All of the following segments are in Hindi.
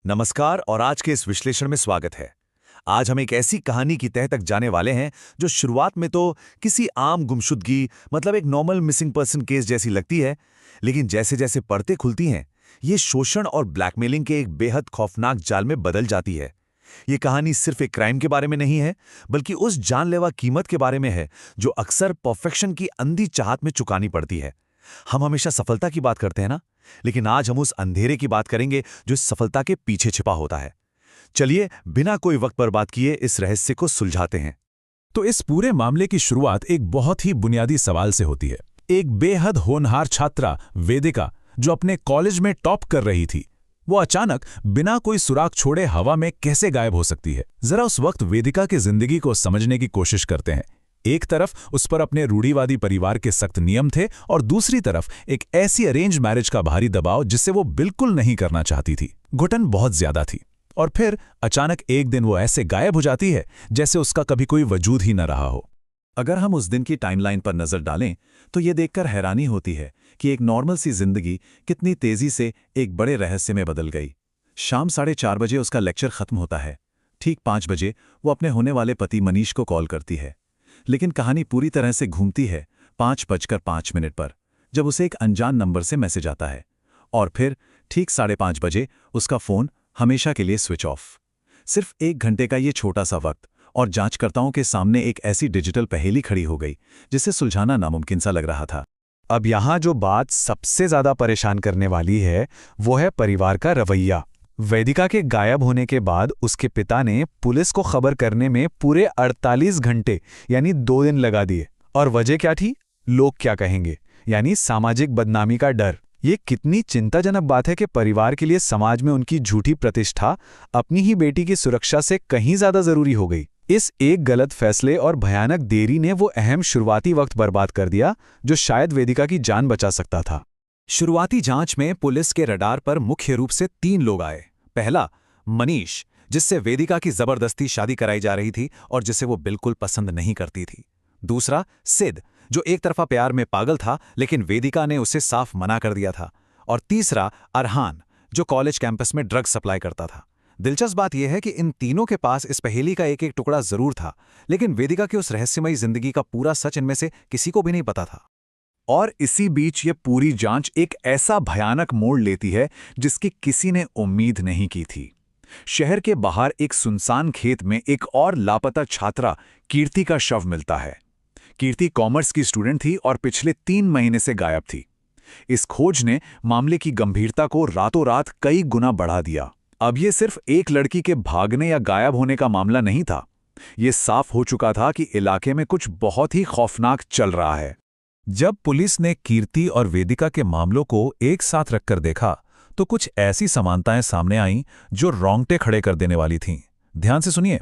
नमस्कार और आज के इस विश्लेषण में स्वागत है। आज हम एक ऐसी कहानी की तह तक जाने वाले हैं जो शुरुआत में तो किसी आम गुमशुदगी मतलब एक नॉर्मल मिसिंग पर्सन केस जैसी लगती है, लेकिन जैसे जैसे परतें खुलती हैं ये शोषण और ब्लैकमेलिंग के एक बेहद खौफनाक जाल में बदल जाती है। ये कहानी सिर्फ एक क्राइम के बारे में नहीं है, बल्कि उस जानलेवा कीमत के बारे में है जो अक्सर परफेक्शन की अंधी चाहत में चुकानी पड़ती है। हम हमेशा सफलता की बात करते हैं ना, लेकिन आज हम उस अंधेरे की बात करेंगे जो इस सफलता के पीछे छिपा होता है। चलिए बिना कोई वक्त बर्बाद किए इस रहस्य को सुलझाते हैं। तो इस पूरे मामले की शुरुआत एक बहुत ही बुनियादी सवाल से होती है। एक बेहद होनहार छात्रा वेदिका जो अपने कॉलेज में टॉप कर रही थी, वो अचानक बिना कोई सुराग छोड़े हवा में कैसे गायब हो सकती है। जरा उस वक्त वेदिका की जिंदगी को समझने की कोशिश करते हैं। एक तरफ उस पर अपने रूढ़िवादी परिवार के सख्त नियम थे और दूसरी तरफ एक ऐसी अरेंज मैरिज का भारी दबाव जिससे वो बिल्कुल नहीं करना चाहती थी। घुटन बहुत ज्यादा थी और फिर अचानक एक दिन वो ऐसे गायब हो जाती है जैसे उसका कभी कोई वजूद ही न रहा हो। अगर हम उस दिन की टाइमलाइन पर नजर डालें तो ये देखकर हैरानी होती है कि एक नॉर्मल सी जिंदगी कितनी तेजी से एक बड़े रहस्य में बदल गई। शाम 4:30 बजे उसका लेक्चर खत्म होता है। ठीक 5 बजे वो अपने होने वाले पति मनीष को कॉल करती है, लेकिन कहानी पूरी तरह से घूमती है 5:05 पर, जब उसे एक अनजान नंबर से मैसेज आता है। और फिर ठीक 5:30 बजे उसका फोन हमेशा के लिए स्विच ऑफ। सिर्फ 1 घंटे का ये छोटा सा वक्त और जांचकर्ताओं के सामने एक ऐसी डिजिटल पहेली खड़ी हो गई जिसे सुलझाना नामुमकिन सा लग रहा था। अब यहाँ जो बात सबसे ज्यादा परेशान करने वाली है वो है परिवार का रवैया। वेदिका के गायब होने के बाद उसके पिता ने पुलिस को खबर करने में पूरे 48 घंटे यानी 2 दिन लगा दिए। और वजह क्या थी? लोग क्या कहेंगे, यानी सामाजिक बदनामी का डर। ये कितनी चिंताजनक बात है कि परिवार के लिए समाज में उनकी झूठी प्रतिष्ठा अपनी ही बेटी की सुरक्षा से कहीं ज्यादा जरूरी हो गई। इस एक गलत फैसले और भयानक देरी ने वो अहम शुरुआती वक्त बर्बाद कर दिया जो शायद वेदिका की जान बचा सकता था। शुरुआती जांच में पुलिस के रडार पर मुख्य रूप से 3 लोग आए। पहला, मनीष, जिससे वेदिका की जबरदस्ती शादी कराई जा रही थी और जिसे वो बिल्कुल पसंद नहीं करती थी। दूसरा, सिद्ध, जो एक तरफा प्यार में पागल था लेकिन वेदिका ने उसे साफ मना कर दिया था। और तीसरा, अरहान, जो कॉलेज कैंपस में ड्रग सप्लाई करता था। दिलचस्प बात यह है कि इन तीनों के पास इस पहेली का एक एक टुकड़ा जरूर था, लेकिन वेदिका की उस रहस्यमयी जिंदगी का पूरा सच इनमें से किसी को भी नहीं पता था। और इसी बीच ये पूरी जांच एक ऐसा भयानक मोड़ लेती है जिसकी किसी ने उम्मीद नहीं की थी। शहर के बाहर एक सुनसान खेत में एक और लापता छात्रा कीर्ति का शव मिलता है। कीर्ति कॉमर्स की स्टूडेंट थी और पिछले 3 महीने से गायब थी। इस खोज ने मामले की गंभीरता को रातों रात कई गुना बढ़ा दिया। अब ये सिर्फ एक लड़की के भागने या गायब होने का मामला नहीं था। ये साफ हो चुका था कि इलाके में कुछ बहुत ही खौफनाक चल रहा है। जब पुलिस ने कीर्ति और वेदिका के मामलों को एक साथ रखकर देखा तो कुछ ऐसी समानताएं सामने आईं जो रोंगटे खड़े कर देने वाली थीं। ध्यान से सुनिए।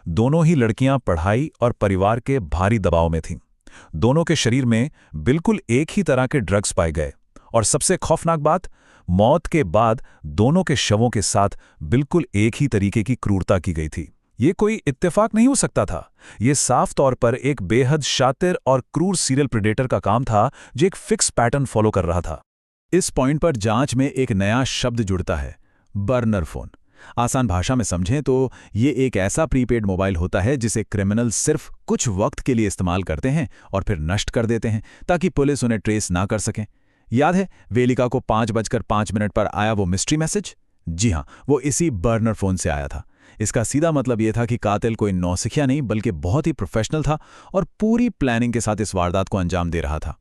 दोनों ही लड़कियां पढ़ाई और परिवार के भारी दबाव में थीं। दोनों के शरीर में बिल्कुल एक ही तरह के ड्रग्स पाए गए और सबसे खौफनाक बात, मौत के बाद दोनों के शवों के साथ बिल्कुल एक ही तरीके की क्रूरता की गई थी। ये कोई इत्तेफाक नहीं हो सकता था। ये साफ तौर पर एक बेहद शातिर और क्रूर सीरियल प्रेडेटर का काम था जो एक फिक्स पैटर्न फॉलो कर रहा था। इस पॉइंट पर जांच में एक नया शब्द जुड़ता है, बर्नर फोन। आसान भाषा में समझें तो ये एक ऐसा प्रीपेड मोबाइल होता है जिसे क्रिमिनल सिर्फ कुछ वक्त के लिए इस्तेमाल करते हैं और फिर नष्ट कर देते हैं ताकि पुलिस उन्हें ट्रेस ना कर सके। याद है वेदिका को 5:05 पर आया वो मिस्ट्री मैसेज? जी हाँ, वो इसी बर्नर फोन से आया था। इसका सीधा मतलब यह था कि कातिल कोई नौसिखिया नहीं बल्कि बहुत ही प्रोफेशनल था और पूरी प्लानिंग के साथ इस वारदात को अंजाम दे रहा था।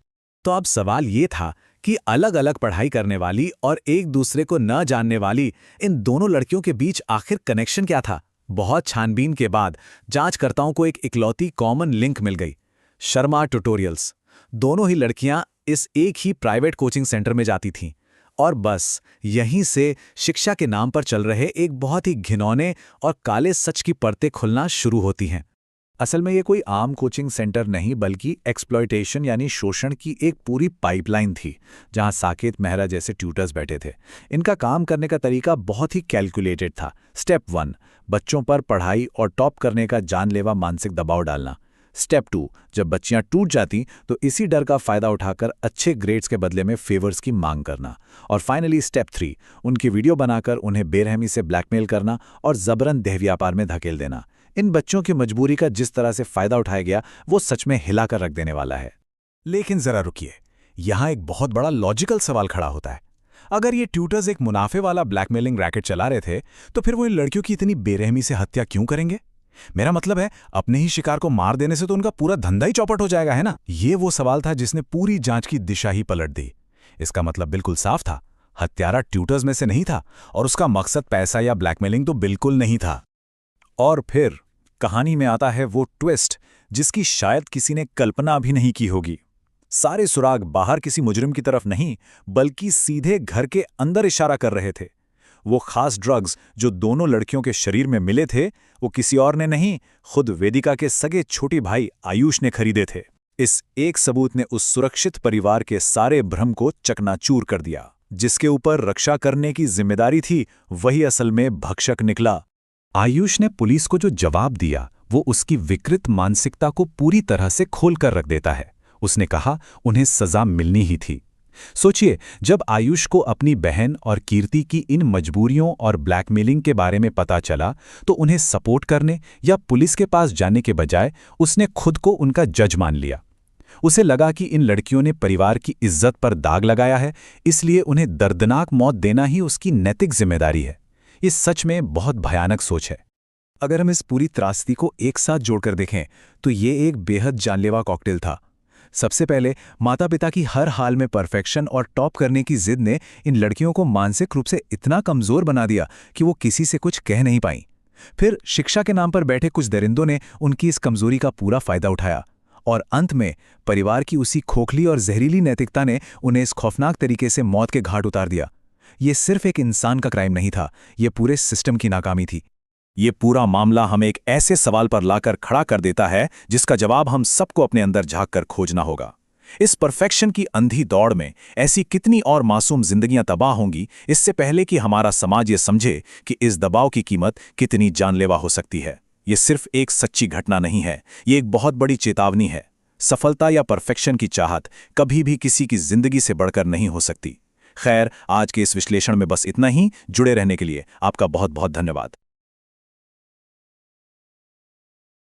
तो अब सवाल ये था कि अलग अलग पढ़ाई करने वाली और एक दूसरे को न जानने वाली इन दोनों लड़कियों के बीच आखिर कनेक्शन क्या था? बहुत छानबीन के बाद जांचकर्ताओं को एक इकलौती कॉमन लिंक मिल गई, शर्मा ट्यूटोरियल्स। दोनों ही लड़कियां इस एक ही प्राइवेट कोचिंग सेंटर में जाती थीं और बस यहीं से शिक्षा के नाम पर चल रहे एक बहुत ही घिनौने और काले सच की परतें खुलना शुरू होती हैं। असल में ये कोई आम कोचिंग सेंटर नहीं बल्कि एक्सप्लॉयटेशन यानी शोषण की एक पूरी पाइपलाइन थी जहां साकेत मेहरा जैसे ट्यूटर्स बैठे थे। इनका काम करने का तरीका बहुत ही कैलकुलेटेड था। स्टेप 1, बच्चों पर पढ़ाई और टॉप करने का जानलेवा मानसिक दबाव डालना। स्टेप 2, जब बच्चियां टूट जाती तो इसी डर का फायदा उठाकर अच्छे ग्रेड्स के बदले में फेवर्स की मांग करना। और फाइनली स्टेप 3, उनकी वीडियो बनाकर उन्हें बेरहमी से ब्लैकमेल करना और जबरन देह व्यापार में धकेल देना। इन बच्चों की मजबूरी का जिस तरह से फायदा उठाया गया वो सच में हिलाकर रख देने वाला है। लेकिन जरा रुकिए, यहां एक बहुत बड़ा लॉजिकल सवाल खड़ा होता है। अगर ये ट्यूटर्स एक मुनाफे वाला ब्लैकमेलिंग रैकेट चला रहे थे तो फिर वो इन लड़कियों की इतनी बेरहमी से हत्या क्यों करेंगे? मेरा मतलब है, अपने ही शिकार को मार देने से तो उनका पूरा धंधा ही चौपट हो जाएगा, है ना? ये वो सवाल था जिसने पूरी जांच की दिशा ही पलट दी। इसका मतलब बिल्कुल साफ था, हत्यारा ट्यूटर्स में से नहीं था और उसका मकसद पैसा या ब्लैकमेलिंग तो बिल्कुल नहीं था। और फिर कहानी में आता है वो ट्विस्ट जिसकी शायद किसी ने कल्पना भी नहीं की होगी। सारे सुराग बाहर किसी मुजरिम की तरफ नहीं बल्कि सीधे घर के अंदर इशारा कर रहे थे। वो खास ड्रग्स जो दोनों लड़कियों के शरीर में मिले थे वो किसी और ने नहीं, खुद वेदिका के सगे छोटे भाई आयुष ने खरीदे थे। इस एक सबूत ने उस सुरक्षित परिवार के सारे भ्रम को चकनाचूर कर दिया। जिसके ऊपर रक्षा करने की जिम्मेदारी थी वही असल में भक्षक निकला। आयुष ने पुलिस को जो जवाब दिया वो उसकी विकृत मानसिकता को पूरी तरह से खोलकर रख देता है। उसने कहा उन्हें सजा मिलनी ही थी। सोचिए, जब आयुष को अपनी बहन और कीर्ति की इन मजबूरियों और ब्लैकमेलिंग के बारे में पता चला तो उन्हें सपोर्ट करने या पुलिस के पास जाने के बजाय उसने खुद को उनका जज मान लिया। उसे लगा कि इन लड़कियों ने परिवार की इज्जत पर दाग लगाया है, इसलिए उन्हें दर्दनाक मौत देना ही उसकी नैतिक जिम्मेदारी है। ये सच में बहुत भयानक सोच है। अगर हम इस पूरी त्रासदी को एक साथ जोड़कर देखें तो ये एक बेहद जानलेवा कॉकटेल था। सबसे पहले माता पिता की हर हाल में परफेक्शन और टॉप करने की जिद ने इन लड़कियों को मानसिक रूप से इतना कमजोर बना दिया कि वो किसी से कुछ कह नहीं पाईं। फिर शिक्षा के नाम पर बैठे कुछ दरिंदों ने उनकी इस कमजोरी का पूरा फायदा उठाया और अंत में परिवार की उसी खोखली और जहरीली नैतिकता ने उन्हें इस खौफनाक तरीके से मौत के घाट उतार दिया। ये सिर्फ एक इंसान का क्राइम नहीं था, ये पूरे सिस्टम की नाकामी थी। ये पूरा मामला हमें एक ऐसे सवाल पर लाकर खड़ा कर देता है जिसका जवाब हम सबको अपने अंदर झांक कर खोजना होगा। इस परफेक्शन की अंधी दौड़ में ऐसी कितनी और मासूम जिंदगियां तबाह होंगी इससे पहले कि हमारा समाज ये समझे कि इस दबाव की कीमत कितनी जानलेवा हो सकती है। ये सिर्फ एक सच्ची घटना नहीं है, ये एक बहुत बड़ी चेतावनी है। सफलता या परफेक्शन की चाहत कभी भी किसी की जिंदगी से बढ़कर नहीं हो सकती। खैर, आज के इस विश्लेषण में बस इतना ही। जुड़े रहने के लिए आपका बहुत बहुत धन्यवाद।